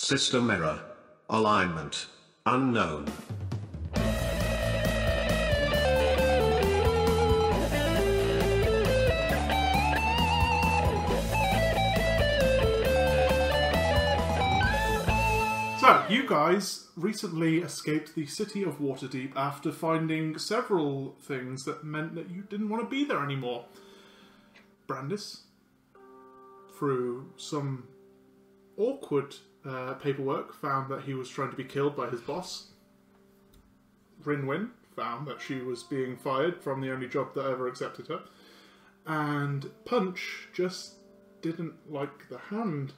System error. Alignment unknown. So, you guys recently escaped the city of Waterdeep after finding several things that meant that you didn't want to be there anymore. Brandis, through some awkward paperwork, found that he was trying to be killed by his boss. Rinwen found that she was being fired from the only job that ever accepted her. And Punch just didn't like the hand.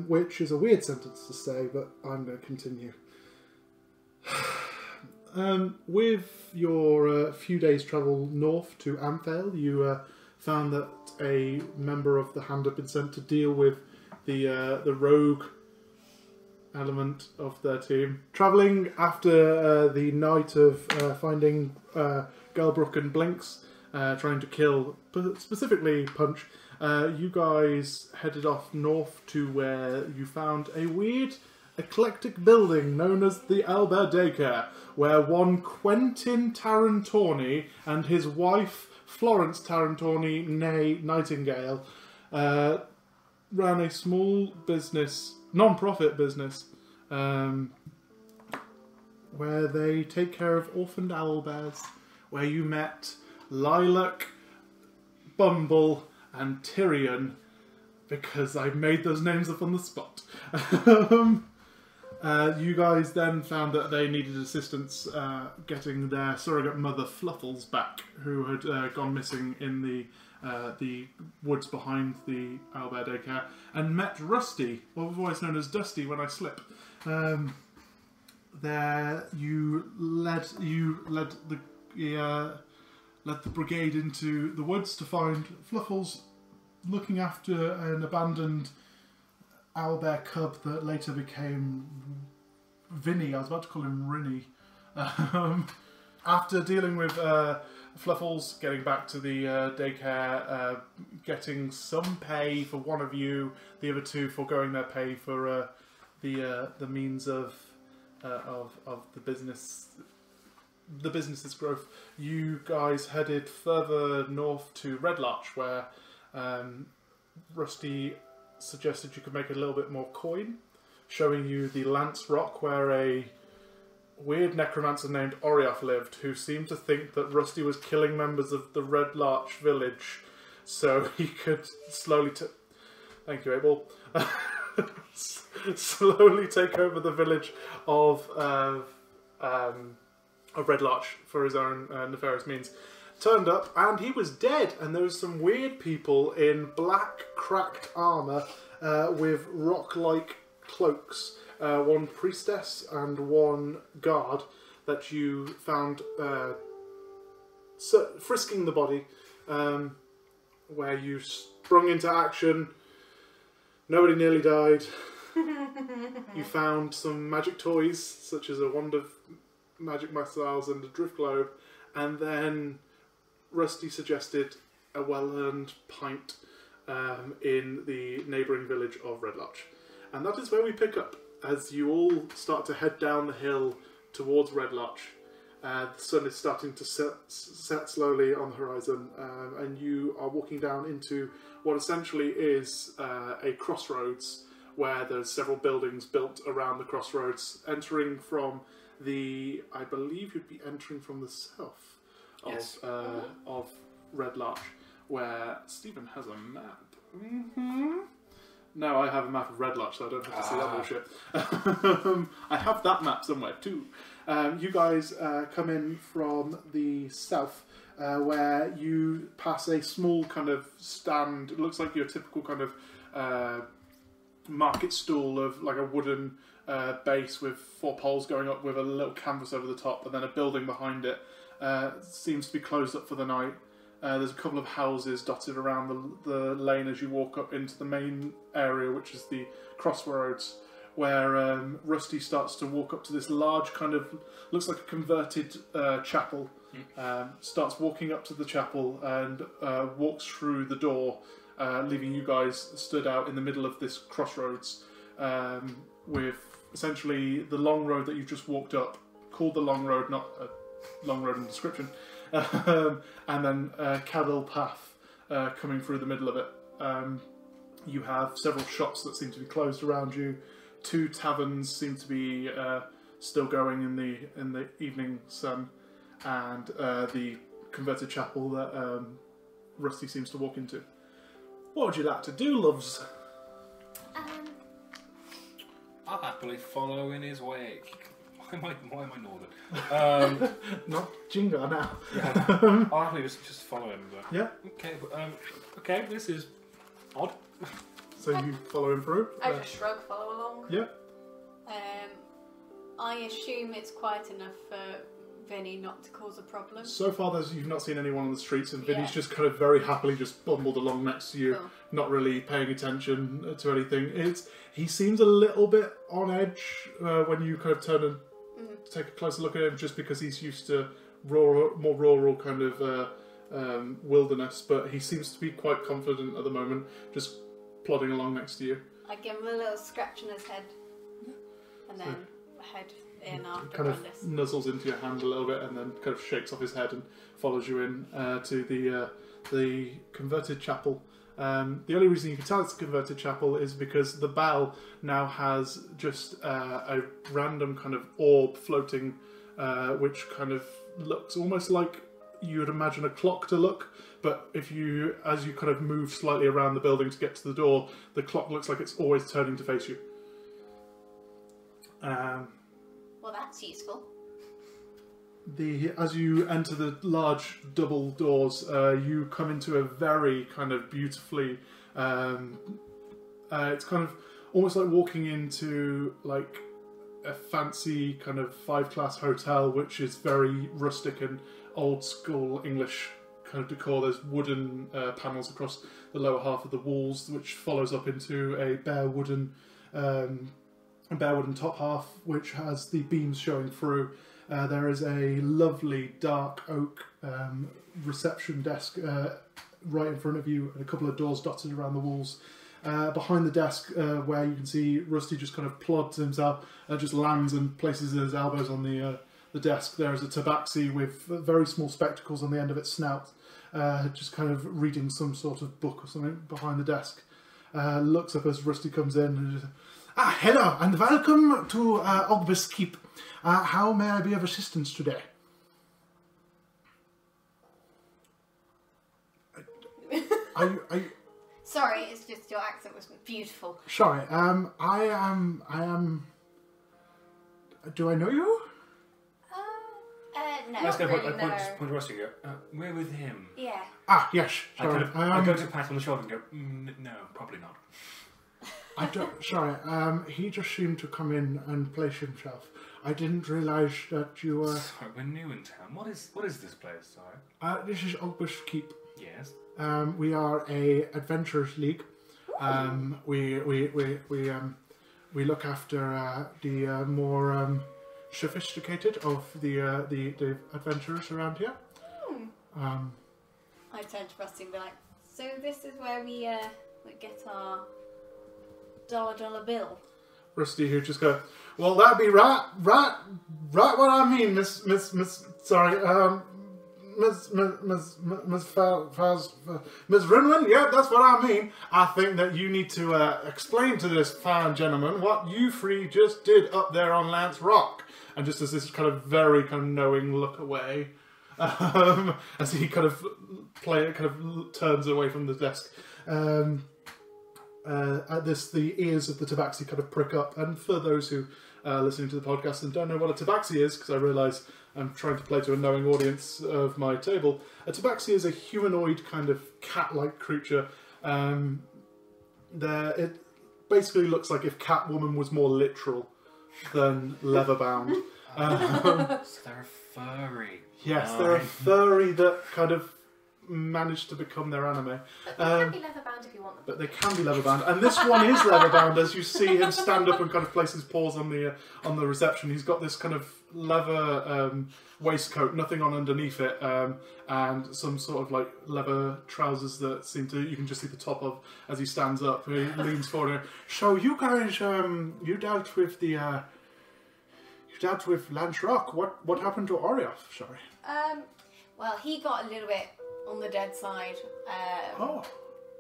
Which is a weird sentence to say, but I'm going to continue. With your few days' travel north to Amphale, you found that a member of the Hand had been sent to deal with the rogue element of their team. Travelling after the night of finding Galbrook and Blinks, trying to kill, specifically Punch, you guys headed off north to where you found a weird, eclectic building known as the Albert Daycare, where one Quentin Tarantoni and his wife Florence Tarantoni, née Nightingale, ran a small business, non-profit business, where they take care of orphaned owlbears, where you met Lilac, Bumble, and Tyrion, because I made those names up on the spot. You guys then found that they needed assistance getting their surrogate mother Fluffles back, who had gone missing in the woods behind the Albert Daycare, and met Rusty, otherwise known as Dusty when I slip. There you led the brigade into the woods to find Fluffles looking after an abandoned owlbear cub that later became Vinnie. I was about to call him Rinnie. After dealing with Fluffles, getting back to the daycare, getting some pay for one of you, the other two foregoing their pay for the means of the business. The business's growth, you guys headed further north to Red Larch, where Rusty suggested you could make a little bit more coin, showing you the Lance Rock, where a weird necromancer named Orioth lived, who seemed to think that Rusty was killing members of the Red Larch village, so he could slowly thank you, Abel. Slowly take over the village of Red Larch for his own nefarious means. Turned up and he was dead, and there was some weird people in black cracked armour with rock-like cloaks, one priestess and one guard that you found frisking the body, where you sprung into action. Nobody nearly died. You found some magic toys, such as a wand of magic missiles and a drift globe, and then Rusty suggested a well-earned pint in the neighbouring village of Red Larch. And that is where we pick up, as you all start to head down the hill towards Red Larch. The sun is starting to set slowly on the horizon, and you are walking down into what essentially is a crossroads, where there's several buildings built around the crossroads, entering from I believe you'd be entering from the south of Red Larch, where Stephen has a map. No, I have a map of Red Larch, so I don't have to see that bullshit. I have that map somewhere too. You guys come in from the south, where you pass a small kind of stand. It looks like your typical kind of market stall of like a wooden base with 4 poles going up with a little canvas over the top, and then a building behind it. Seems to be closed up for the night. There's a couple of houses dotted around the lane as you walk up into the main area, which is the crossroads, where Rusty starts to walk up to this large kind of, looks like a converted chapel. Starts walking up to the chapel and walks through the door, leaving you guys stood out in the middle of this crossroads. with essentially the long road that you've just walked up, called the long road, not a long road in description, and then a cattle path coming through the middle of it. You have several shops that seem to be closed around you. 2 taverns seem to be still going in the evening sun, and the converted chapel that Rusty seems to walk into. What would you like to do, loves? I'll happily follow in his wake. Why am I northern? Not Jinga now. Yeah. I'll happily just follow him. But... Yeah. Okay, but, okay, this is odd. So you follow him through? I just shrug, follow along. Yeah. I assume it's quiet enough for Vinnie not to cause a problem. So far, you've not seen anyone on the streets, and Vinnie's just kind of very happily just bumbled along next to you, not really paying attention to anything. He seems a little bit on edge when you kind of turn and take a closer look at him, just because he's used to more rural kind of wilderness, but he seems to be quite confident at the moment, just plodding along next to you. I give him a little scratch on his head, and then head in after kind Brandis. of nuzzles into your hand a little bit, and then kind of shakes off his head and follows you in to the converted chapel. The only reason you can tell it's a converted chapel is because the bell now has just a random kind of orb floating, which kind of looks almost like you would imagine a clock to look, but as you kind of move slightly around the building to get to the door, the clock looks like it's always turning to face you. Well, that's useful. As you enter the large double doors, you come into a very kind of beautifully. It's kind of almost like walking into like a fancy kind of 5-class hotel, which is very rustic and old school English kind of decor. There's wooden panels across the lower half of the walls, which follows up into a bare wooden top half, which has the beams showing through. There is a lovely dark oak reception desk right in front of you, and a couple of doors dotted around the walls. Behind the desk, where you can see Rusty just kind of plods himself, just lands and places his elbows on the desk. There is a tabaxi with very small spectacles on the end of its snout, just kind of reading some sort of book or something behind the desk. Looks up as Rusty comes in and just, hello and welcome to Ogbeth's Keep. How may I be of assistance today? Sorry, it's just your accent was beautiful. Sorry, I am. Do I know you? No. Let's go. Really, Point to Rusty and go, we're with him. Yeah. Yes. Sorry. I go to pat on the shoulder and go, no, probably not. I don't. Sorry. He just seemed to come in and place himself. I didn't realise that you were. Sorry, we're new in town. What is this place? Sorry. This is Ogbeth's Keep. Yes. We are a adventurers league. We look after the more sophisticated of the adventurers around here. I turn to Rusty and be like, so this is where we get our $1 bill. Rusty, who just go, well, that'd be right what I mean, Miss Rinwen, yeah, that's what I mean. I think that you need to explain to this fine gentleman what you three just did up there on Lance Rock. And just as this kind of very kind of knowing look away, as he kind of turns away from the desk. At this, the ears of the tabaxi kind of prick up. And for those who are listening to the podcast and don't know what a tabaxi is, because I realise I'm trying to play to a knowing audience of my table, a tabaxi is a humanoid kind of cat-like creature. It basically looks like if Catwoman was more literal than leather-bound. So they're a furry. Yes, they're a furry that kind of managed to become their anime. But they can be leather bound if you want them. But they can be leather bound, and this one is leather bound. As you see him stand up and kind of place his paws on the reception, he's got this kind of leather waistcoat, nothing on underneath it, and some sort of like leather trousers that you can just see the top of as he stands up. He leans forward. And, so you guys, you dealt with Lance Rock. What happened to Orioff? Sorry. Well, he got a little bit on the dead side.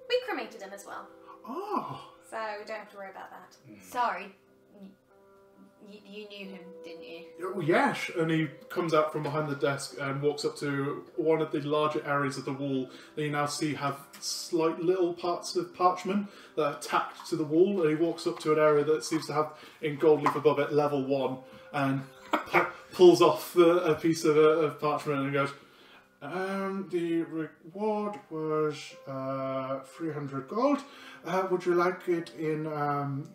We cremated him as well. Oh. So we don't have to worry about that. Sorry. You knew him, didn't you? Oh, yes, and he comes out from behind the desk and walks up to one of the larger areas of the wall that you now see have slight little parts of parchment that are tacked to the wall, and he walks up to an area that seems to have in gold leaf above it level 1 and pulls off a piece of parchment and goes, the reward was 300 gold. Would you like it in?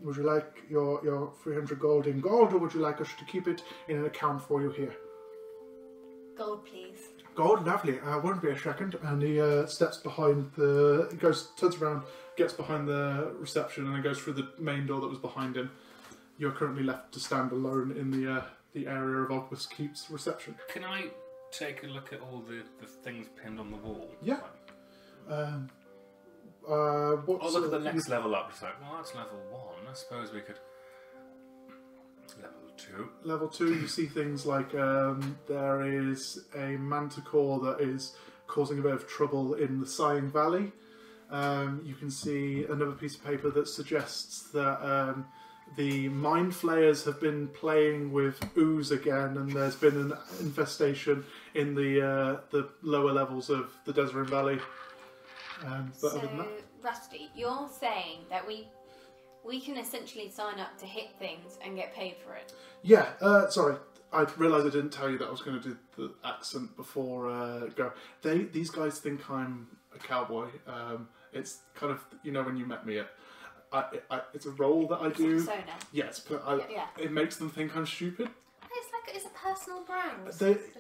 Would you like your 300 gold in gold, or would you like us to keep it in an account for you here? Gold, please. Gold, lovely. Won't be a second. And he steps behind turns around, gets behind the reception, and then goes through the main door that was behind him. You're currently left to stand alone in the area of Ogbeth's Keep's reception. Can I take a look at all the things pinned on the wall? Yeah. Look at the next level up. It's like, well, that's level 1. I suppose we could... Level 2. Level 2, you see things like there is a manticore that is causing a bit of trouble in the Sighing Valley. You can see another piece of paper that suggests that the Mind Flayers have been playing with ooze again, and there's been an infestation in the lower levels of the Desert Valley. But other than that... Rusty, you're saying that we can essentially sign up to hit things and get paid for it? Yeah, sorry. I realised I didn't tell you that I was going to do the accent before go. These guys think I'm a cowboy. It's kind of, when you met me, it's a role that I do. It's a persona. Yes, but it makes them think I'm stupid. It's a personal brand.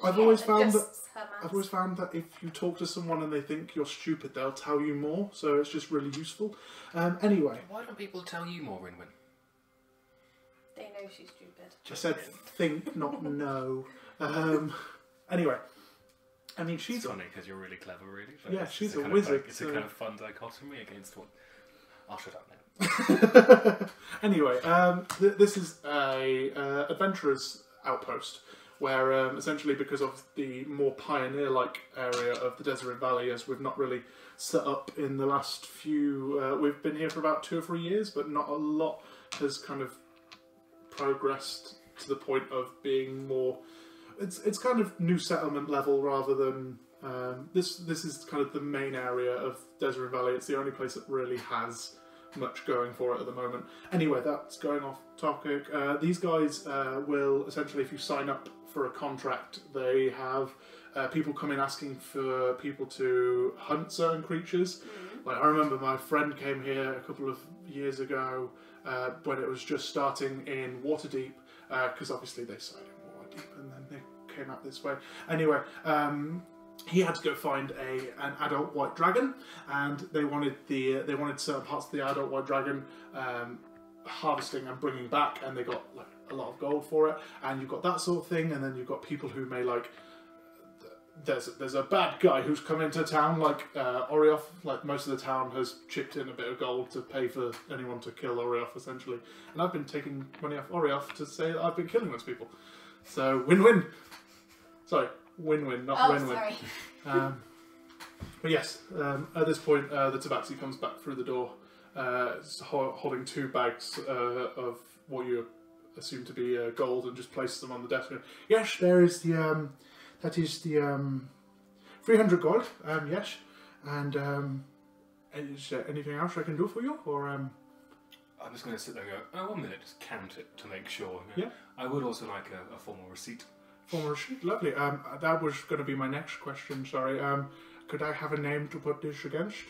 I've always found that if you talk to someone and they think you're stupid, they'll tell you more. So it's just really useful. Anyway. Why don't people tell you more, Rinwen? They know she's stupid. I said think, not know. Anyway. I mean, she's... It's funny because you're really clever, really. But yeah, she's a kind wizard. It's a kind of fun dichotomy against what... I'll shut up now. Anyway, this is a adventurer's outpost where essentially, because of the more pioneer-like area of the Desert Valley, as we've not really set up in the last few... we've been here for about 2 or 3 years, but not a lot has kind of progressed to the point of being more... It's kind of new settlement level rather than... This is kind of the main area of Desert Valley. It's the only place that really has much going for it at the moment. Anyway, that's going off topic. These guys will essentially, if you sign up for a contract, they have people come in asking for people to hunt certain creatures. Like, I remember my friend came here a couple of years ago when it was just starting in Waterdeep, because obviously they signed in Waterdeep and then they came out this way. Anyway, he had to go find an adult white dragon, and they wanted certain parts of the adult white dragon harvesting and bringing back, and they got like a lot of gold for it. And you've got that sort of thing, and then you've got people who may like. There's a bad guy who's come into town, like Orioff. Like, most of the town has chipped in a bit of gold to pay for anyone to kill Orioff, essentially. And I've been taking money off Orioff to say that I've been killing those people. So win-win. Sorry. Win-win, not win-win. Sorry. But yes, at this point, the tabaxi comes back through the door, holding 2 bags of what you assume to be gold, and just places them on the desk. Yes, there is the that is the 300 gold. Yes, and is there anything else I can do for you, or I'm just going to sit there and go, oh, 1 minute, just count it to make sure. Yeah. I would also like a formal receipt. Formal receipt, lovely. That was going to be my next question, sorry. Could I have a name to put this against?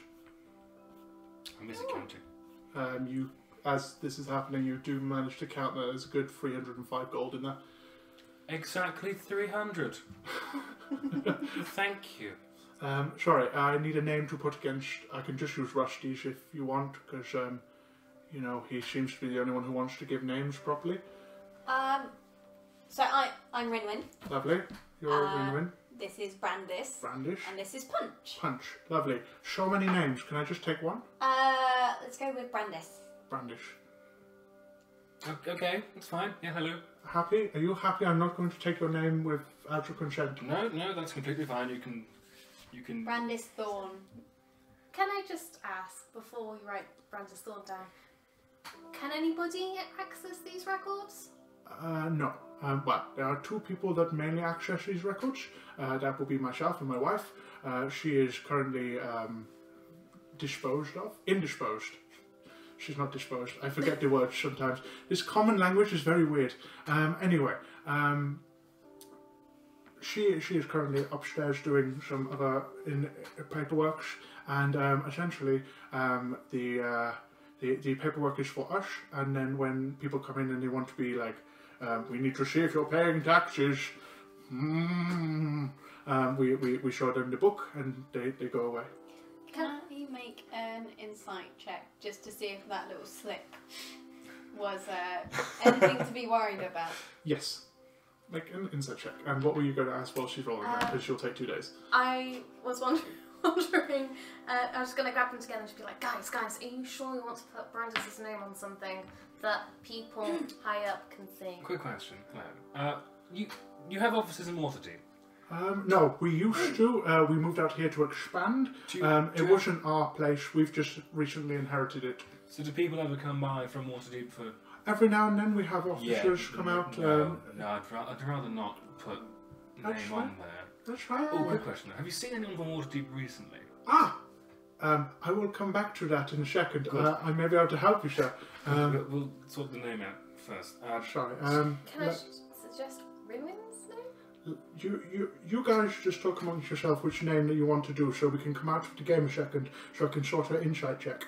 I'm busy counting. You, as this is happening, you do manage to count that there's a good 305 gold in there. Exactly 300. Thank you. Sorry, I need a name to put against. I can just use Rusty's if you want, because you know, he seems to be the only one who wants to give names properly. So I'm Rinwen. Lovely. You're Rinwen. This is Brandis. Brandis. And this is Punch. Punch. Lovely. So many names. Can I just take one? Let's go with Brandis. Brandis. Okay, that's fine. Yeah, hello. Happy? Are you happy? I'm not going to take your name without your consent. No, that's completely fine. You can. Brandis Thorn. Can I just ask, before we write Brandis Thorn down, can anybody access these records? No. Well, there are two people that mainly access these records. That will be myself and my wife. She is currently indisposed. She's not disposed. I forget the words sometimes. This common language is very weird. Anyway, she is currently upstairs doing some other paperwork, and essentially the paperwork is for us. And then when people come in and they want to be like, we need to see if you're paying taxes. We show them the book and they go away. Can you make an insight check just to see if that little slip was anything to be worried about? Yes. Make an insight check. And what were you going to ask while she's rolling that? Because she'll take 2 days. I was wondering, I was going to grab them together and just be like, guys, are you sure we want to put Brandis' name on something that people high up can see? Quick question. Hello. You have offices in Waterdeep? No, we used to. We moved out here to expand. It wasn't our place. We've just recently inherited it. So do people ever come by from Waterdeep for... Every now and then we have officers come out. No, I'd rather not put name on there. That's right. Oh, quick question. Have you seen anyone from Waterdeep recently? I will come back to that in a second. I may be able to help you, sir. We'll sort the name out first. Sorry. Can I suggest Rinwen's name? You guys just talk amongst yourself which name that you want to do, so we can come out of the game a second, so I can sort her insight check.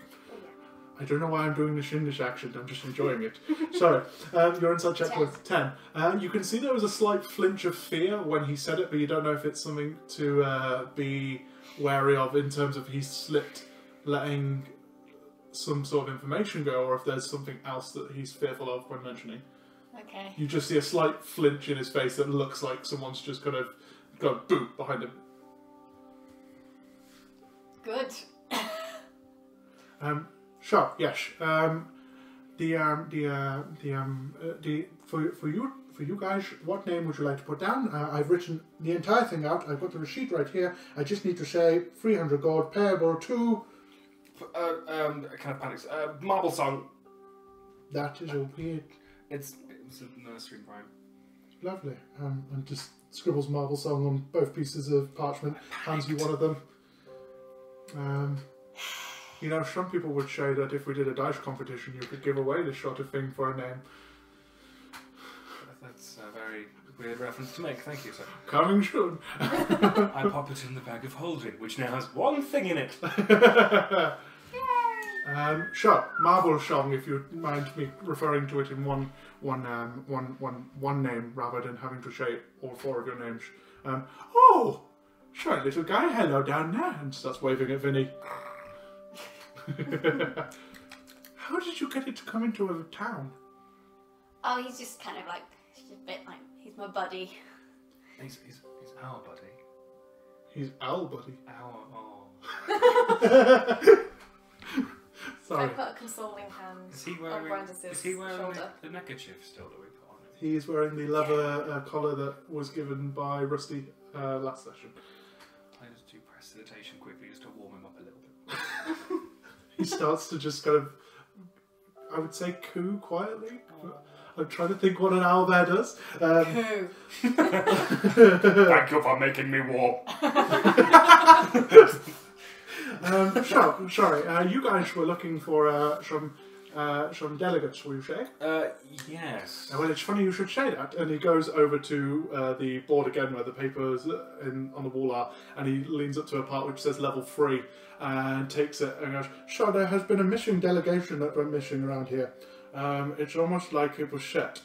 I don't know why I'm doing this in this accent, I'm just enjoying it. Sorry, your insight check was 10. You can see there was a slight flinch of fear when he said it, but you don't know if it's something to be wary of in terms of he slipped letting some sort of information go, or if there's something else that he's fearful of when mentioning. Okay. You just see a slight flinch in his face that looks like someone's just kind of gone boom behind him. Good. Sure. Yes. For you guys, what name would you like to put down? I've written the entire thing out. I've got the receipt right here. I just need to say 300 gold payable to. Kind of panics. Marble Song. That is a weird. It's a nursery rhyme. Lovely. And just scribbles Marble Song on both pieces of parchment. Hands you one of them. You know, some people would say that if we did a dice competition, you could give away this sort of thing for a name. That's a very weird reference to make. Thank you, sir. Coming soon. I pop it in the bag of holding, which now has one thing in it. Sure. Marble Song, if you mind me referring to it in one name rather than having to say all 4 of your names. Oh, sure, little guy, hello down there, and starts waving at Vinnie. How did you get it to come into a town? Oh, he's just kind of like, he's a bit like, he's my buddy. He's our buddy. He's our buddy. Sorry. I put a consoling hand on Brandis' shoulder. The neckerchief still that we put on him? He is wearing the leather collar that was given by Rusty last session. I just do prestidigitation quickly just to warm him up a little bit. He starts to just kind of, I would say, coo quietly. I'm trying to think what an owlbear does. Coo. Thank you for making me warm. Sorry. You guys were looking for some delegates, will you say? Yes. Well, it's funny you should say that. And he goes over to the board again where the papers on the wall are, and he leans up to a part which says level 3 and takes it and goes, so there has been a missing delegation that went missing around here. It's almost like it was set.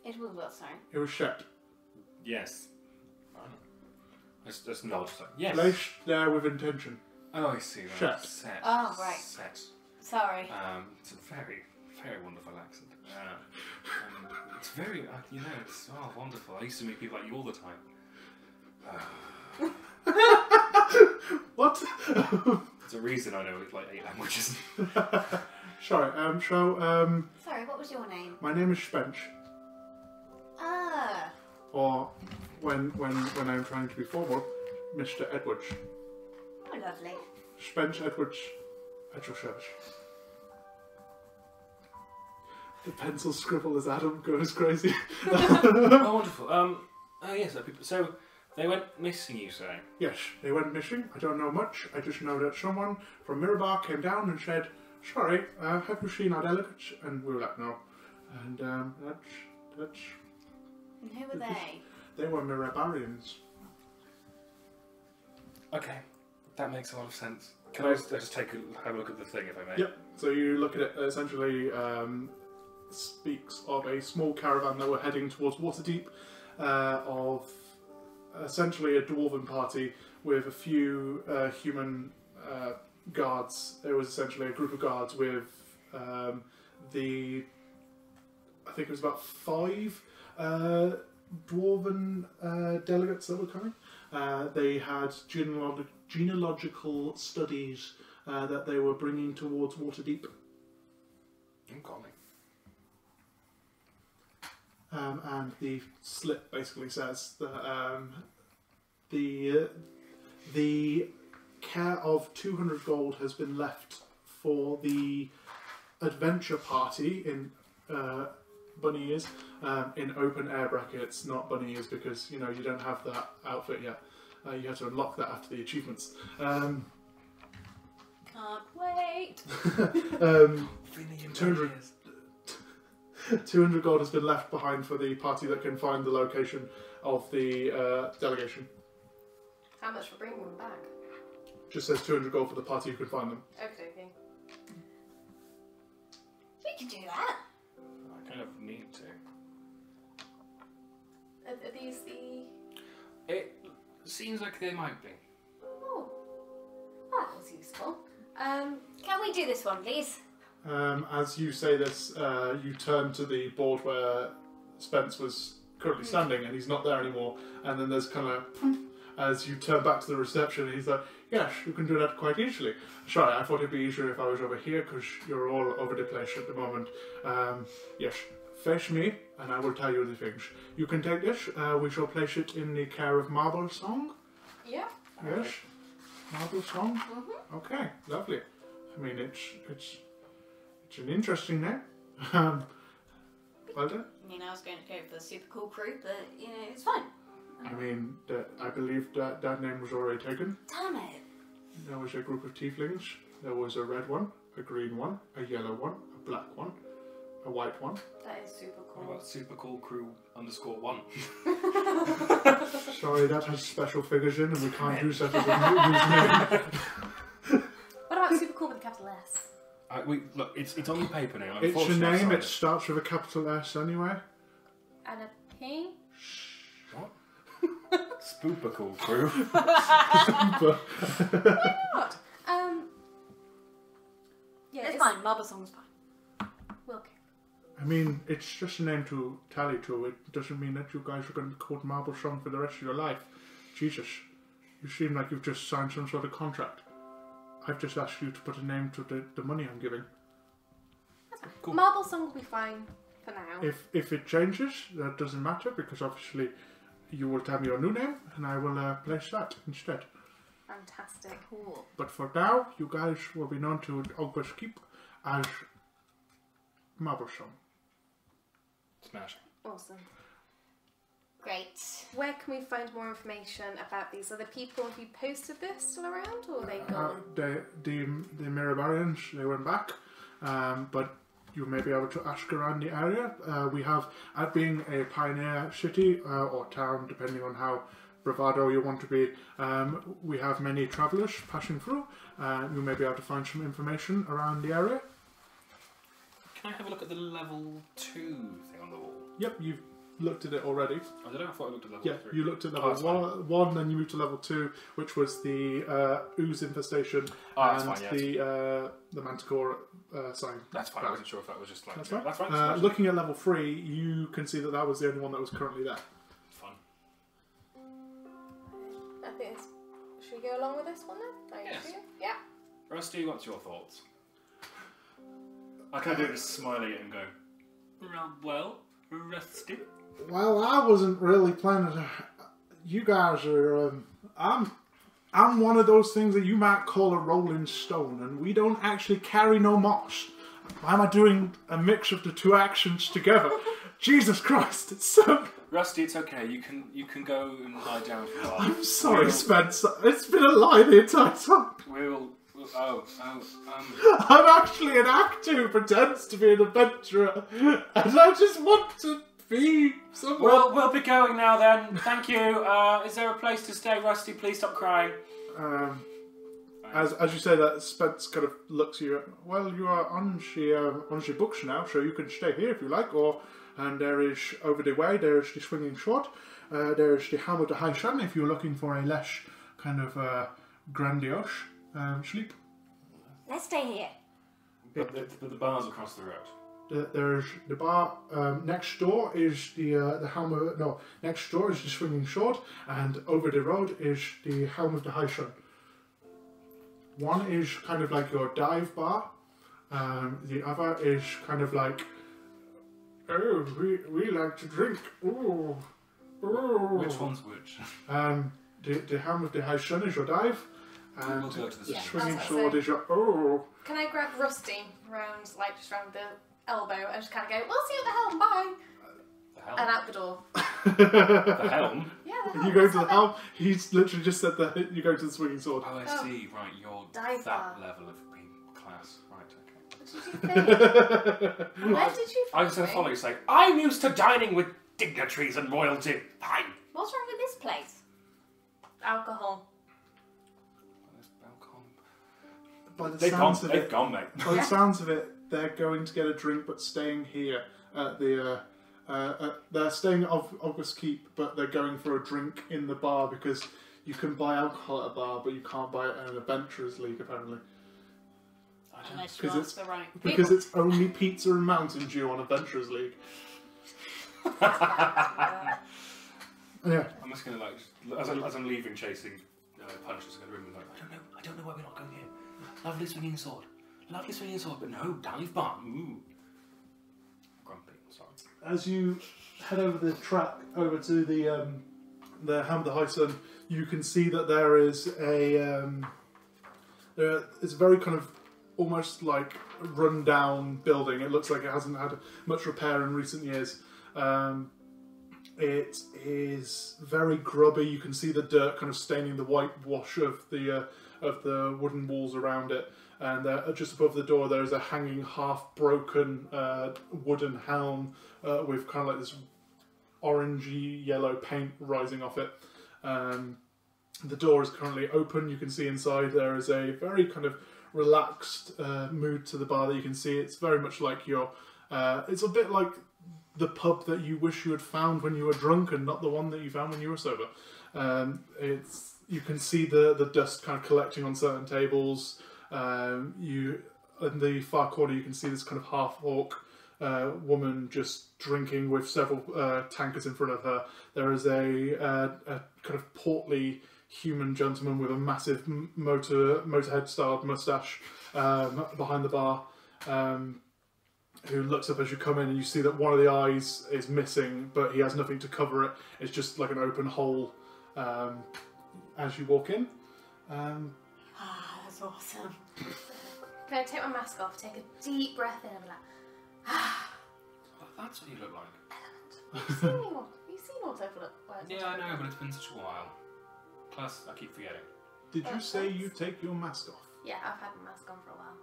It was what, sorry? It was set. Yes. Just nod. Like, yes. Placed there with intention. Oh, I see. Right. Set. Set. Oh, right. Set. Sorry. It's a very, very wonderful accent. It's very, you know, it's wonderful. I used to meet people like you all the time. What? There's a reason I know like 8 languages. Sorry, Sorry, what was your name? my name is Spench. Ah. Or, when I'm trying to be formal, Mr. Edwards. Oh, lovely. Spence Edwards at your service. The pencil scribble as Adam goes crazy. Oh, wonderful. Yes, so they went missing, you say? Yes, they went missing. I don't know much. I just know that someone from Mirabar came down and said, sorry, have you seen our delegates? And we were like, no. And that's... And who were they? They were Mirabarians. Okay, that makes a lot of sense. Can I just have a look at the thing, if I may? Yep. So you look at it, essentially speaks of a small caravan that were heading towards Waterdeep, of essentially a dwarven party with a few human guards. There was essentially a group of guards with I think it was about 5 dwarven delegates that were coming. They had genealogical studies that they were bringing towards Waterdeep. Golly. And the slip basically says that the care of 200 gold has been left for the adventure party in bunny ears, in open air brackets, not bunny ears because you don't have that outfit yet. You have to unlock that after the achievements. Can't wait. 200 gold has been left behind for the party that can find the location of the delegation. How much for bringing them back? Just says 200 gold for the party who can find them. Okay. We can do that. I kind of need to. Are these the... It seems like they might be. Oh, that was useful. Can we do this one, please? As you say this, you turn to the board where Spence was currently standing, and he's not there anymore. And then there's kind of as you turn back to the reception, he's like, "Yes, you can do that quite easily." Sorry, I thought it'd be easier if I was over here because you're all over the place at the moment. Yes, face me, and I will tell you the things. You can take this. We shall place it in the care of Marble Song. Yeah. Yes, Marble Song. Mm-hmm. Okay, lovely. I mean, it's an interesting name. Well done. I was going to go for the super cool crew, but it's fine. I mean, I believe that name was already taken. Damn it. There was a group of tieflings. There was a red one, a green one, a yellow one, a black one, a white one. That is super What cool. about Super Cool Crew _1? Sorry, that has special figures in, and we can't use that as a username. What about super cool with a capital S? Look, it's on the paper now. It's a Unfortunately, name. I It starts with a capital S anyway. And a P? What? Spooper Cool Crew. But What? Yeah, It's fine. Marble Song's fine. We'll go. I mean, it's just a name to tally to. It doesn't mean that you guys are going to be called Marble Song for the rest of your life. Jesus, you seem like you've just signed some sort of contract. I've just asked you to put a name to the money I'm giving. Cool. Marble Song will be fine for now. If it changes, that doesn't matter because obviously you will tell me your new name and I will place that instead. Fantastic. Cool. But for now, you guys will be known to Ogbeth Keep as Marble Song. Smashing. Awesome. Great. Where can we find more information about these? Are the people who posted this still around, or are they gone? The Mirabarians, they went back, but you may be able to ask around the area. We have, at being a pioneer city or town, depending on how bravado you want to be, we have many travellers passing through. You may be able to find some information around the area. Can I have a look at the level 2 thing on the wall? Yep, you've looked at it already. I don't know. I thought I looked at level 3. You looked at level 1, then you moved to level 2, which was the ooze infestation the manticore sign. That's fine. I wasn't sure if that was just like... That's fine. That's fine. Looking at level 3, you can see that was the only one that was currently there. Fun. I think should we go along with this one then? Yes. Yeah. Rusty, what's your thoughts? I kind of do this smiling at him going, well, Rusty? Well, I wasn't really planning to... You guys are... I'm one of those things that you might call a rolling stone, and we don't actually carry no moss. Why am I doing a mix of the two actions together? Jesus Christ, it's so... Rusty, it's okay. You can go and lie down for a while. I'm sorry, Spencer. It's been a lie the entire time. I'm actually an actor who pretends to be an adventurer, and I just want to be someone. We'll be going now then. Thank you. Is there a place to stay, Rusty? Please stop crying. As you say that, Spence kind of looks at you. Well, you are on the books now, so you can stay here if you like. And there is over the way. There is the swinging sword. There is the helm of the high sun. If you're looking for a less kind of grandiose sleep. Let's stay here. But the bar's across the road. There's the bar. Next door is the helm of... No, next door is the swinging sword. And over the road is the helm of the high sun. One is kind of like your dive bar. The other is kind of like... Oh, we like to drink. Ooh. Ooh. Which one's which? The helm of the high sun is your dive. And we'll go to the swinging sword is your... Oh. Can I grab Rusty round, like just round the elbow and just kind of go, we'll see you at the helm, bye. The helm? And out the door. The helm? Yeah, the helm. You go to the helm. He's literally just said that you go to the swinging sword. Oh, I see. Right, you're Dive that bar. level of being class. Right, okay. What did you think? Where did you I was going to follow you saying, I'm used to dining with dignitaries and royalty. Fine. What's wrong with this place? Alcohol. By the They've gone, mate. By the sounds of it, they're going to get a drink, but staying here at the. They're staying at Ogbeth's Keep, but they're going for a drink in the bar because you can buy alcohol at a bar, but you can't buy it in an adventurers league apparently. Unless you ask the right people. Because it's only pizza and Mountain Dew on adventurers league. Yeah. I'm just going to as I'm leaving chasing punches, I'm going to like, I don't know why we're not going here. Lovely swinging sword, but no, dive bar. Ooh. Grumpy, sorry. As you head over the track over to the helm of the high sun, you can see that there is it's a very kind of almost like run down building. It looks like it hasn't had much repair in recent years. It is very grubby. You can see the dirt kind of staining the whitewash of the wooden walls around it, and just above the door there is a hanging half-broken wooden helm with kind of like this orangey yellow paint rising off it. The door is currently open. You can see inside there is a very kind of relaxed mood to the bar that you can see. It's very much like your... it's a bit like the pub that you wish you had found when you were drunk and not the one that you found when you were sober. You can see the dust kind of collecting on certain tables. In the far corner you can see this kind of half-orc woman just drinking with several tankards in front of her. There is a kind of portly human gentleman with a massive motorhead-styled moustache behind the bar, who looks up as you come in, and you see that one of the eyes is missing, but he has nothing to cover it. It's just like an open hole as you walk in. That's awesome. Can I take my mask off, take a deep breath in, and be like, That's what you look like. Have you seen me? Have you seen what I've looked like? Yeah, I know, but it's been such a while. Plus, I keep forgetting. Did you say you take your mask off? Yeah, I've had my mask on for a while.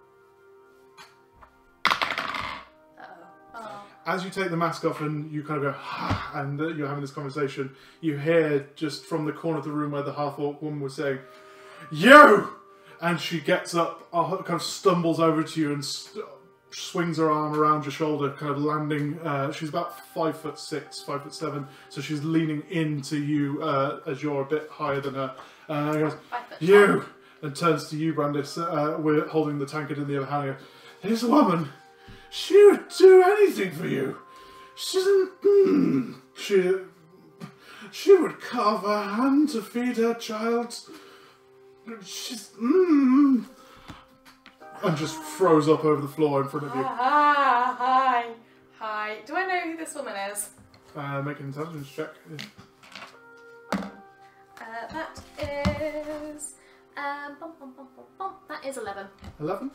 As you take the mask off and you kind of go, and you're having this conversation, you hear just from the corner of the room where the half-orc woman was saying, "You!" And she gets up, kind of stumbles over to you and swings her arm around your shoulder, kind of landing. She's about 5'6", 5'7", so she's leaning into you as you're a bit higher than her. And goes, you, and turns to you, Brandis. We're holding the tankard in the other hand. This woman, she would do anything for you. She's she would carve her hand to feed her child. She's and just throws up over the floor in front of you. Hi. Do I know who this woman is? Make an intelligence check. That is that is 11. 11?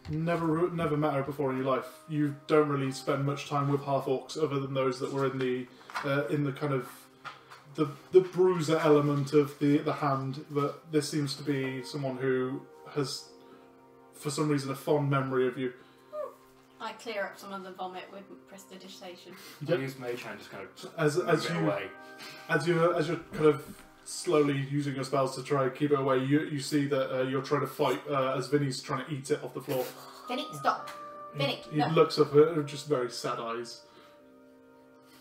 Never met her before in your life. You don't really spend much time with half-orcs other than those that were in the kind of the bruiser element of the hand, but this seems to be someone who has, for some reason, a fond memory of you. I clear up some of the vomit with prestidigitation. I use Mage Hand, just kind of As you're kind of slowly using your spells to try and keep it away, you see that you're trying to fight as Vinny's trying to eat it off the floor. Vinnie, stop. Vinnie, He no. looks up at her with just very sad eyes.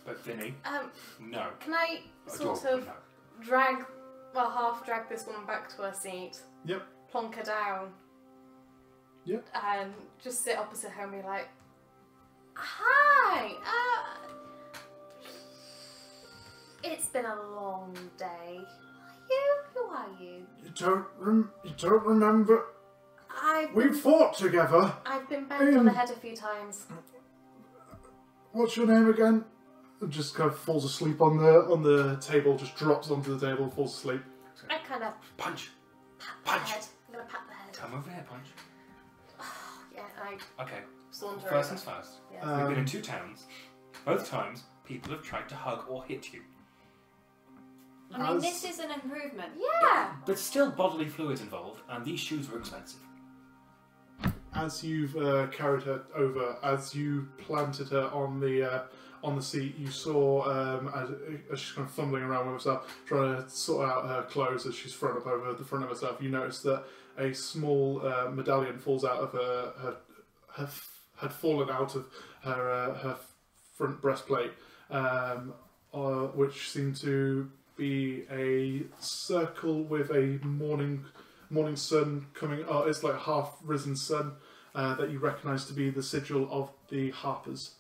But Vinnie, no. Can I sort of half drag this woman back to her seat? Yep. Plonk her down. Yep. And just sit opposite her and be like, hi! It's been a long day. Who are you? You don't remember? We fought together. I've been banged on the head a few times. What's your name again? And just kind of falls asleep on the table. Just drops onto the table and falls asleep. I kind of Punch. pat the head. I'm gonna pat the head. Come over here, Punch. Yeah, I Okay. saunter First over. things first. Yeah. We've been in 2 towns. Both times, people have tried to hug or hit you. I mean, this is an improvement. Yeah. But still bodily fluids involved, and these shoes were expensive. As you've carried her over, as you planted her on the seat, you saw as she's kind of fumbling around with herself, trying to sort out her clothes as she's thrown up over the front of herself. You notice that a small medallion falls out of had fallen out of her front breastplate, which seemed to be a circle with a morning sun coming. Oh, it's like half risen sun that you recognise to be the sigil of the Harpers.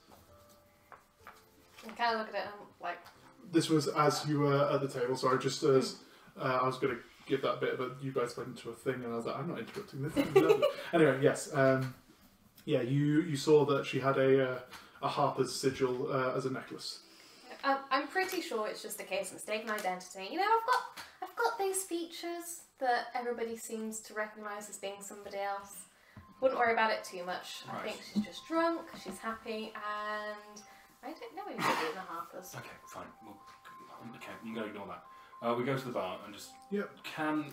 I kind of look at it and I'm like, This was as you were at the table. Sorry, just as I was going to give that bit, but you guys went into a thing, and I was like, I'm not interrupting this. Anyway, yes, you saw that she had a Harper's sigil as a necklace. I'm pretty sure it's just a case of mistaken identity. You know, I've got these features that everybody seems to recognise as being somebody else. Wouldn't worry about it too much. Right. I think she's just drunk, she's happy, and I don't know anybody in the Harpers. Okay, fine. Well, okay, I'm going to ignore that. We go to the bar and just... Yep. Can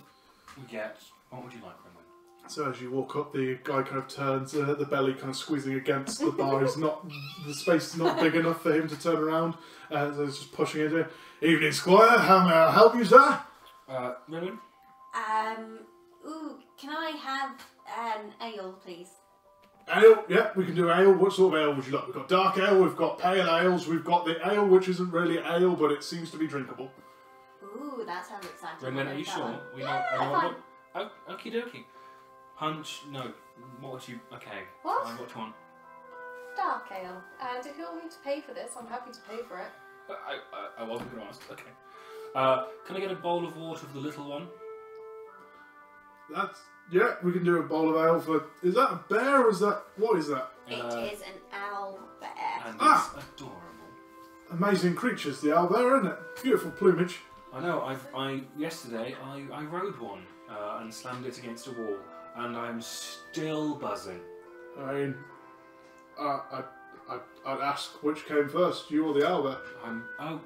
we get... What would you like, Rinwen? So as you walk up, the guy kind of turns, the belly kind of squeezing against the bar. The space is not big enough for him to turn around, so he's just pushing it in. Evening, Squire. How may I help you, sir? Rinwen? Can I have an ale, please? Ale? Yeah, we can do ale. What sort of ale would you like? We've got dark ale, we've got pale ales, we've got the ale which isn't really ale, but it seems to be drinkable. Ooh, that sounds exciting. Rinwen, are you That sure? one. We Yeah, know... Oh, okie dokie. Punch, no. What would you... Okay. What? What do you want? Dark ale. And if you want me to pay for this, I'm happy to pay for it. I wasn't going to ask. Okay. Can I get a bowl of water for the little one? Yeah, we can do a bowl of ale for... Is that a bear or is that... What is that? It is an owl bear. And it's adorable. Amazing creatures, the owlbear, isn't it? Beautiful plumage. I know. Yesterday I rode one and slammed it against a wall, and I'm still buzzing. I mean, I'd ask which came first, you or the owlbear.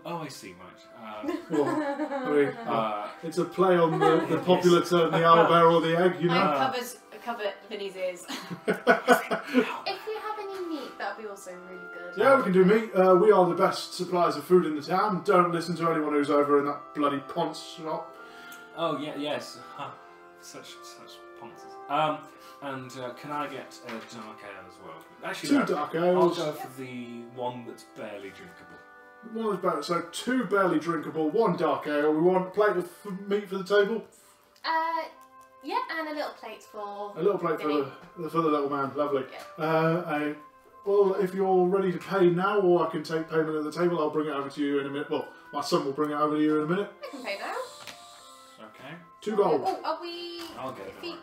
I see. Right. Well, I mean, it's a play on the popular term, the owlbear or the egg, you know. I covered Vinnie's ears. If you have any meat, that would be also really good. Yeah, we can do meat. We are the best suppliers of food in the town. Don't listen to anyone who's over in that bloody Ponce shop. Oh yeah, yes. Such ponces. And can I get a dark ale as well? Actually, 2 no, dark I'll ales. go for the one that's barely drinkable. One is better. So 2 barely drinkable, 1 dark ale. We want a plate of meat for the table. Yeah, and a little plate for. A little plate Vinnie. for the little man. Lovely. Yeah. Well, if you're ready to pay now, or I can take payment at the table, I'll bring it over to you in a minute. Well, my son will bring it over to you in a minute. I can pay now. Okay. 2 gold. Oh, are we? I'll get it. Feed...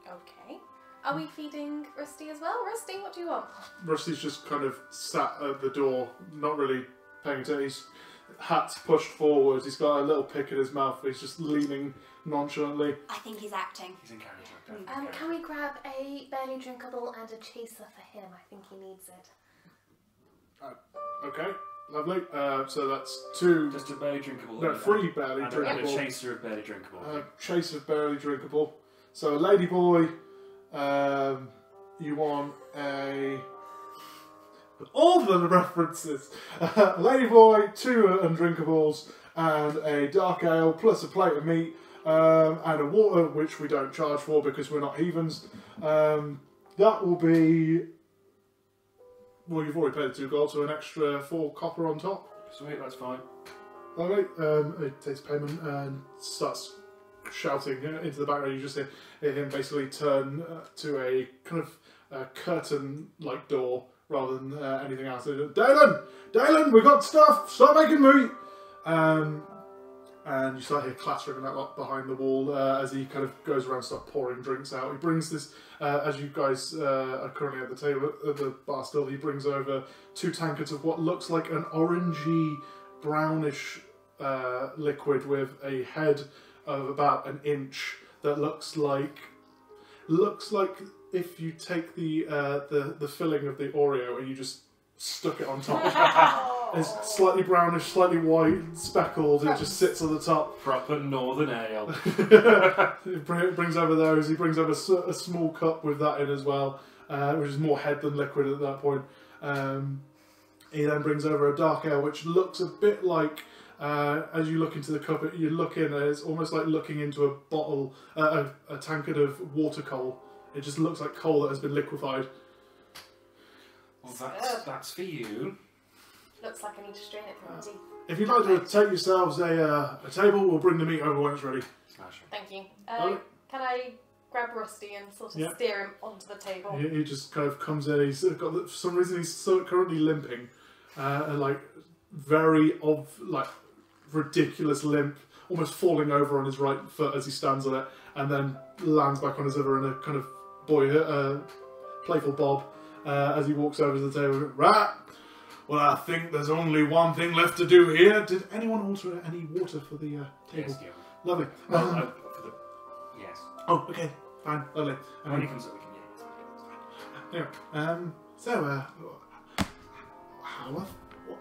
Okay. Are we feeding Rusty as well? Rusty, what do you want? Rusty's just kind of sat at the door, not really paying attention. His hat's pushed forward. He's got a little pick in his mouth. He's just leaning nonchalantly. I think he's acting. He's in character. Can we grab a barely drinkable and a chaser for him? I think he needs it. Okay, lovely. So that's 2. Just a barely drinkable. No, 3 barely and drinkable. And a chaser of barely drinkable. Chase of barely drinkable. So, lady boy, you want a. All the references. Lady boy, 2 undrinkables, and a dark ale plus a plate of meat. And a water, which we don't charge for because we're not heathens. That will be... Well, you've already paid the 2 gold, so an extra 4 copper on top. Sweet, that's fine. Lovely. It takes payment and starts shouting into the background. You just hear him basically turn to a kind of curtain-like door rather than anything else. Dalen, we got stuff! Start making meat! And you start hear clattering that lot behind the wall as he kind of goes around and starts pouring drinks out. He brings this, as you guys are currently at the table, at the bar still, he brings over 2 tankards of what looks like an orangey, brownish liquid with a head of about 1 inch that looks like if you take the filling of the Oreo and you just stuck it on top. It's slightly brownish, slightly white, speckled. It just sits on the top. Proper northern ale. He brings over those. He brings over a small cup with that in as well, which is more head than liquid at that point. He then brings over a dark ale, which looks a bit like, as you look into the cup, you look in, it's almost like looking into a bottle, a tankard of water coal. It just looks like coal that has been liquefied. Well, that's for you. Looks like I need to strain it from my teeth. If you'd like to take yourselves a table, we'll bring the meat over when it's ready. Smash it. Thank you. Can I grab Rusty and sort of steer him onto the table? He just kind of comes in. He's got, for some reason, he's currently limping, and like ridiculous limp, almost falling over on his right foot as he stands on it, and then lands back on his other in a kind of playful bob as he walks over to the table. Right. Well, I think there's only one thing left to do here. Did anyone order any water for the table? Yes, yeah. Lovely. Yes. Oh, okay. Fine. Lovely. When he comes up, we can get it. Yeah. So, how?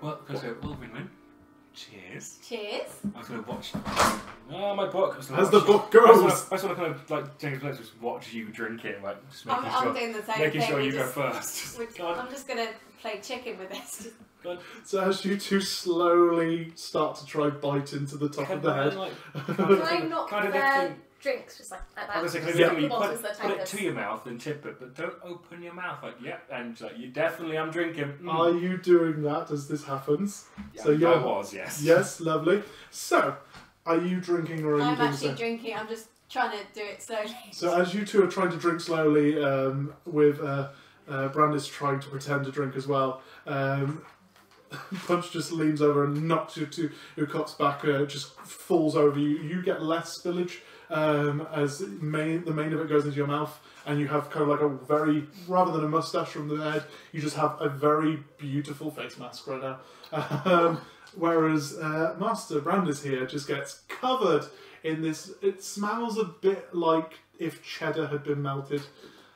Well, because Unwin. Cheers. Cheers. I was going to watch. Oh, my book. As the book goes. I just want to kind of like James Blake just watch you drink it, like just I'm doing the same making thing. sure you go first. I'm just gonna play chicken with this. So as you 2 slowly start to try bite into the top of the head. Can I not their drinks just like that? I was Just thinking, the you bottles put it to your mouth and tip it, but don't open your mouth. Like, and like, you definitely, I'm drinking. Are you doing that as this happens? Yeah, so I was, yes. Yes, lovely. So, are you drinking or are you I'm doing actually drinking. I'm just trying to do it slowly. So as you 2 are trying to drink slowly, with Brandis trying to pretend to drink as well, Punch just leans over and knocks you 2 cups back, just falls over you. You get less spillage as the main of it goes into your mouth, and you have kind of like a very, rather than a mustache from the head, you just have a very beautiful face mask right now. Whereas Master Brandis here just gets covered in this. It smells a bit like if cheddar had been melted.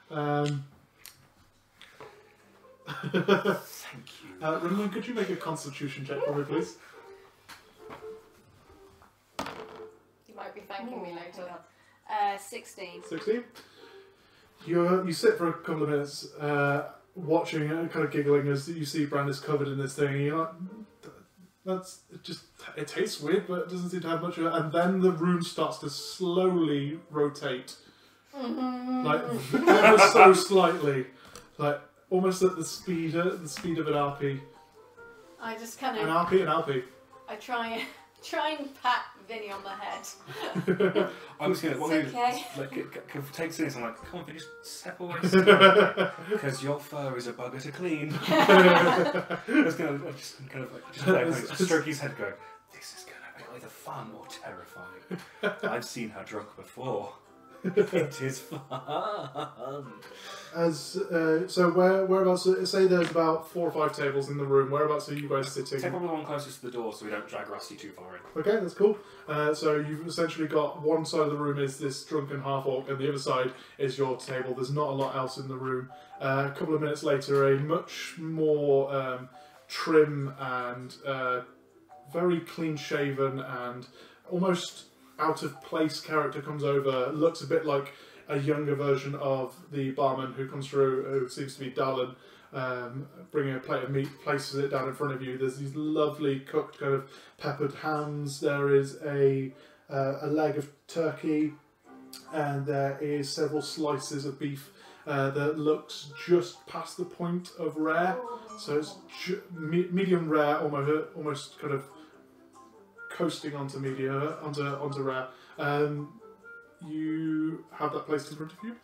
Thank you. Rinwen, could you make a constitution check for me, please? You might be thanking me later. 16. 16. You sit for a couple of minutes, watching and kind of giggling as you see Brandis covered in this thing. And you're like, it tastes weird, but it doesn't seem to have much of it. And then the room starts to slowly rotate like ever so slightly, like almost at the speed of an RP. I just kind An of. RP. I try and pat Vinnie on the head. I was going to okay. take this. I'm like, come on, Vinnie, just step away. Because your fur is a bugger to clean. I was going to just kind of like, stroke his head going, this is going to be either fun or terrifying. I've seen her drunk before. It is fun. So whereabouts? Say there's about 4 or 5 tables in the room. Whereabouts are you guys sitting? Take probably the one closest to the door so we don't drag Rusty too far in. Okay, that's cool. So you've essentially got one side of the room is this drunken half-orc, and the other side is your table. There's not a lot else in the room. A couple of minutes later, a much more trim and very clean-shaven and almost out-of-place character comes over. Looks a bit like a younger version of the barman who comes through, who seems to be Dallin, bringing a plate of meat, places it down in front of you. There's these lovely cooked kind of peppered hams. There is a leg of turkey, and there is several slices of beef that looks just past the point of rare. So it's medium rare, almost kind of coasting onto onto rare. You have that placed in front of you.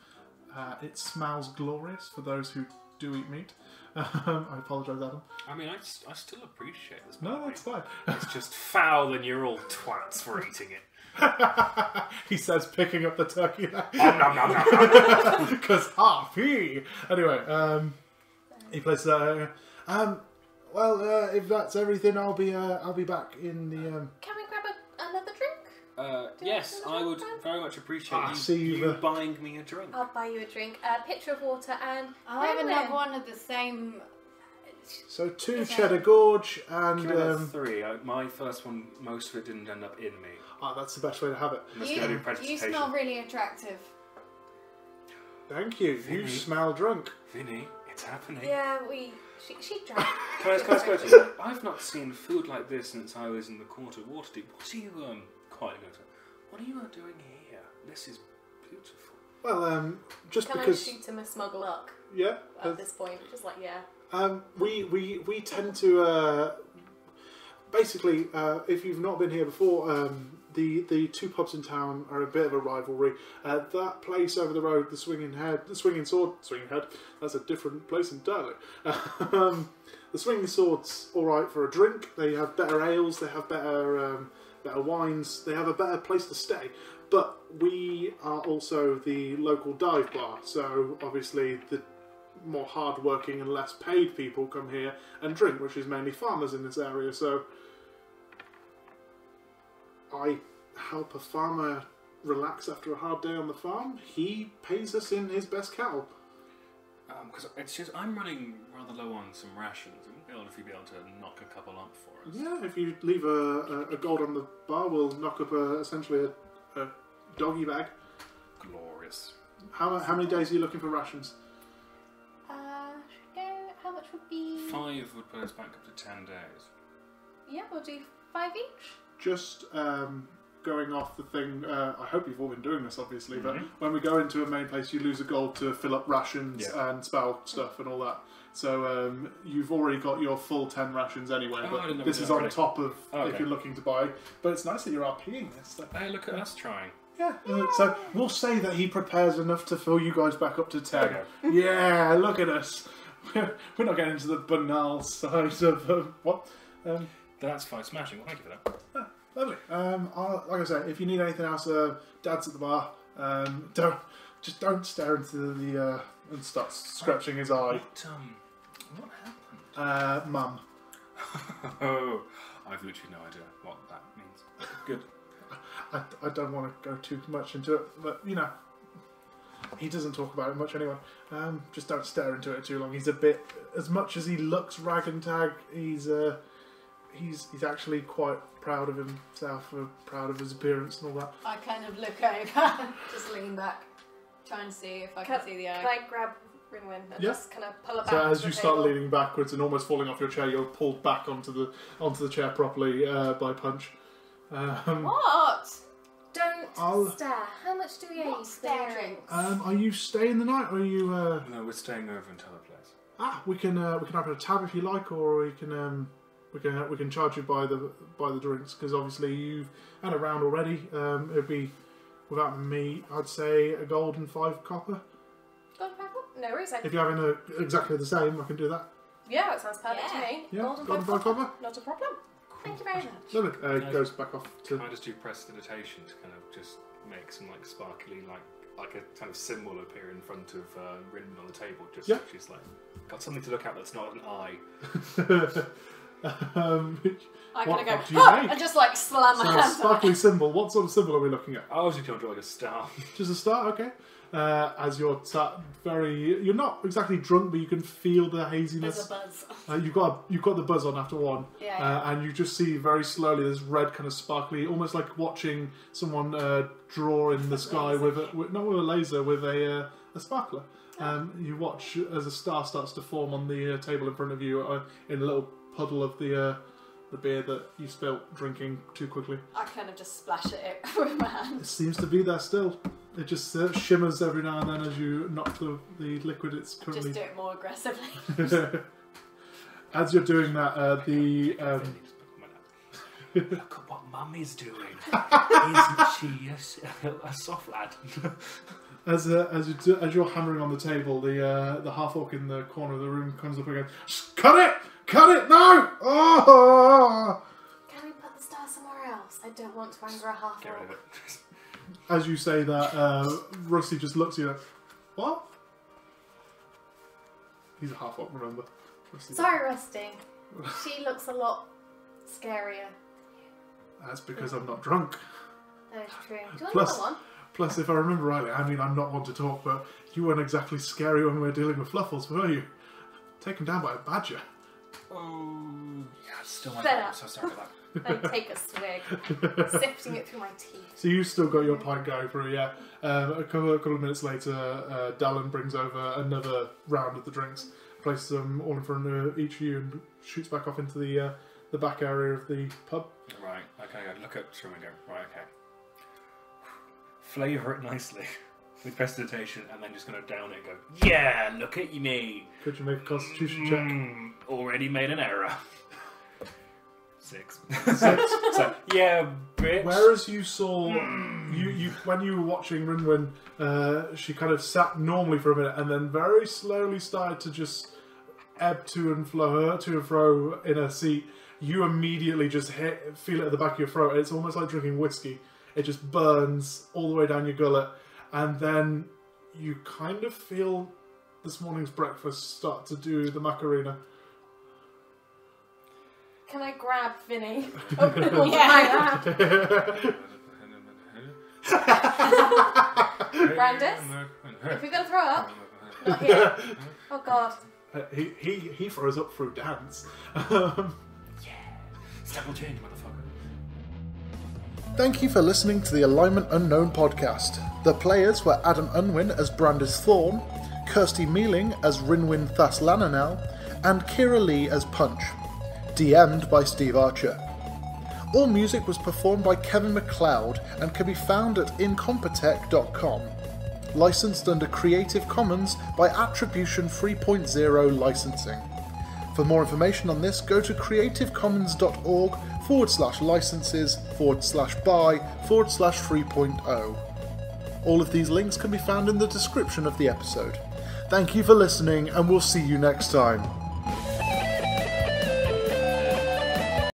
It smells glorious for those who do eat meat. I apologise, Adam. I mean, I still appreciate this. No, that's fine. It's just foul and you're all twats for eating it. He says, picking up the turkey. Nom, nom, nom, nom, nom. Because RP. Anyway, he places that. Well, if that's everything, I'll be back in the. Can we grab another drink? Yes, I would very much appreciate you buying me a drink. I'll buy you a drink, a pitcher of water, and I'll have another one of the same. So 2 cheddar gorge and. Can I have 3? My first one, most of it didn't end up in me. That's the best way to have it. You smell really attractive. Thank you. Vinnie. You smell drunk. Vinnie, it's happening. yeah, she drank. Can I go to you? I've not seen food like this since I was in the court of Waterdeep. What are you What are you doing here? This is beautiful. Well, just Can because. I shoot him a smug luck Yeah. at this point? Just like, yeah. We tend to basically, if you've not been here before, the 2 pubs in town are a bit of a rivalry. That place over the road, the Swinging Head, that's a different place entirely. The Swinging Sword's all right for a drink. They have better ales. They have better wines. They have a better place to stay. But we are also the local dive bar, so obviously the more hard-working and less paid people come here and drink, which is mainly farmers in this area. So I help a farmer relax after a hard day on the farm. He pays us in his best cattle. Because it's just I'm running rather low on some rations. If you'd be able to knock a couple up for us. Yeah, if you leave a gold on the bar, we'll knock up essentially a doggy bag. Glorious. How many days are you looking for rations? Should we go? How much would be? 5 would put us back up to 10 days. Yeah, we'll do 5 each. Just going off the thing, I hope you've all been doing this obviously, but when we go into a main place you lose a gold to fill up rations and spell stuff and all that. So you've already got your full 10 rations anyway, but this is on top of if you're looking to buy. But it's nice that you're RPing this stuff. Hey, look at us trying. Yeah, so we'll say that he prepares enough to fill you guys back up to 10. Yeah, look at us. We're not getting into the banal side of what. That's fine, smashing. Well, thank you for that. Lovely. Like I say, if you need anything else, Dad's at the bar. Don't stare into the and start scratching his eye. What happened? Mum. Oh, I've literally no idea what that means. Good. I don't want to go too much into it, but you know, he doesn't talk about it much anyway. Just don't stare into it too long. He's a bit, as much as he looks rag and tag, he's actually quite proud of himself, proud of his appearance and all that. I kind of look over, just lean back, try and see if I can see the eye. Can I grab Rinwen and just kind of pull her back? So as to you the start table? leaning backwards and almost falling off your chair, you're pulled back onto the chair properly by Punch. What? Don't I'll... How much do we owe you for the drinks? Are you staying the night, or are you? No, we're staying over in Tyler Place. We can open a tab if you like, or we can charge you by the drinks, because obviously you've had a round already. It'd be, without me, I'd say a gold and 5 copper. Gold and 5 copper? No worries. If you're having exactly the same, I can do that. Yeah, that sounds perfect to me. Yeah, gold and 5 copper. Not a problem. Thank you very much. Lovely. It goes back off to... Can I just do prestidigitation to kind of just make some like sparkly, like a kind of symbol appear in front of Rinwen on the table, just so she's like got something to look at that's not an eye. I'm gonna go and just like slam my hand. Sparkly symbol. What sort of symbol are we looking at? I was just going to draw like a star. Just a star, okay. As you're you're not exactly drunk, but you can feel the haziness. There's a buzz. You've got the buzz on after one, and you just see very slowly this red kind of sparkly, almost like watching someone draw in the sky not with a laser, with a sparkler. You watch as a star starts to form on the table in front of you in a little puddle of the beer that you spilt drinking too quickly. I kind of just splash at it with my hand. It seems to be there still. It just shimmers every now and then as you knock the liquid it's currently... Just do it more aggressively. As you're doing that, Look at what Mummy's doing. Isn't she a soft lad? As you're hammering on the table, the half-orc in the corner of the room comes up again. Cut it! Cut it now! Oh! Can we put the star somewhere else? I don't want to anger a half-orc. As you say that, Rusty just looks at you like, what? He's a half-orc, remember? Sorry, Rusty. She looks a lot scarier. That's because I'm not drunk. That is true. Do you want another one? Plus, if I remember rightly, I mean, I'm not one to talk, but you weren't exactly scary when we were dealing with Fluffles, were you? Taken down by a badger. Oh, yeah, still my fault. I'm so sorry about that. Then take a swig, sifting it through my teeth. So you still got your pint going through, yeah. A couple of minutes later, Dallin brings over another round of the drinks, places them all in front of each of you, and shoots back off into the back area of the pub. Right, okay, I look at Shroom and go, right, okay. Flavour it nicely with prestidigitation, and then just going to down it and go, yeah, look at me. Could you make a constitution check? Already made an error. 6. So, yeah, bitch. Whereas you saw, you when you were watching Rinwen, she kind of sat normally for a minute and then very slowly started to just ebb to and fro in her seat. You immediately just feel it at the back of your throat. It's almost like drinking whiskey. It just burns all the way down your gullet. And then you kind of feel this morning's breakfast start to do the Macarena. Can I grab Vinnie? Open it all yeah. Brandis? If you're going to throw up, not here. Oh God. He throws up through dance. Double change, motherfucker. Thank you for listening to the Alignment Unknown podcast. The players were Adam Unwin as Brandis Thorn, Kirsty Mealing as Rinwen Thaslananel, and Kyra Leigh as Punch. DM'd by Steve Archer. All music was performed by Kevin MacLeod and can be found at incompetech.com. Licensed under Creative Commons by Attribution 3.0 licensing. For more information on this, go to creativecommons.org/licenses/by/3.0. All of these links can be found in the description of the episode. Thank you for listening, and we'll see you next time.